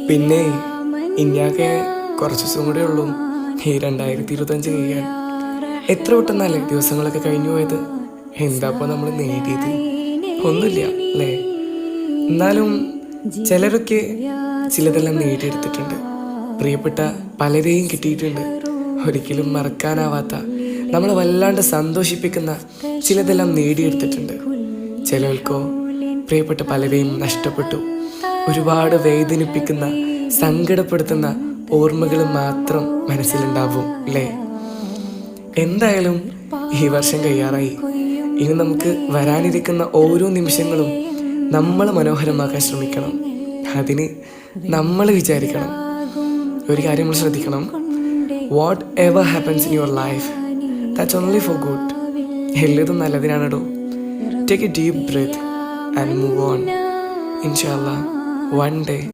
പിന്നെ ഇനിയൊക്കെ കുറച്ച് ദിവസം കൂടെ ഉള്ളൂ ഈ 2025 കഴിയാൻ. എത്ര പെട്ടെന്നല്ലേ ദിവസങ്ങളൊക്കെ കഴിഞ്ഞു പോയത്. എന്താപ്പോൾ നമ്മൾ നേടിയത്? ഒന്നുമില്ല അല്ലേ? എന്നാലും ചിലരൊക്കെ ചിലതെല്ലാം നേടിയെടുത്തിട്ടുണ്ട്. പ്രിയപ്പെട്ട പലരെയും കിട്ടിയിട്ടുണ്ട്. ഒരിക്കലും മറക്കാനാവാത്ത, നമ്മളെ വല്ലാണ്ട് സന്തോഷിപ്പിക്കുന്ന ചിലതെല്ലാം നേടിയെടുത്തിട്ടുണ്ട്. ചിലർക്കോ പ്രിയപ്പെട്ട പലരെയും നഷ്ടപ്പെട്ടു. ഒരുപാട് വേദനിപ്പിക്കുന്ന, സങ്കടപ്പെടുത്തുന്ന ഓർമ്മകൾ മാത്രം മനസ്സിലുണ്ടാവും അല്ലേ? എന്തായാലും ഈ വർഷം കഴിയാറായി. ഇനി നമുക്ക് വരാനിരിക്കുന്ന ഓരോ നിമിഷങ്ങളും നമ്മൾ മനോഹരമാക്കാൻ ശ്രമിക്കണം. അതിന് നമ്മൾ വിചാരിക്കണം. ഒരു കാര്യം നമ്മൾ ശ്രദ്ധിക്കണം. Whatever happens in your life, that's only for good. എല്ലതും നല്ലതിനാണോ. Take a deep breath and move on. ഇൻഷാ അല്ലാഹ് one day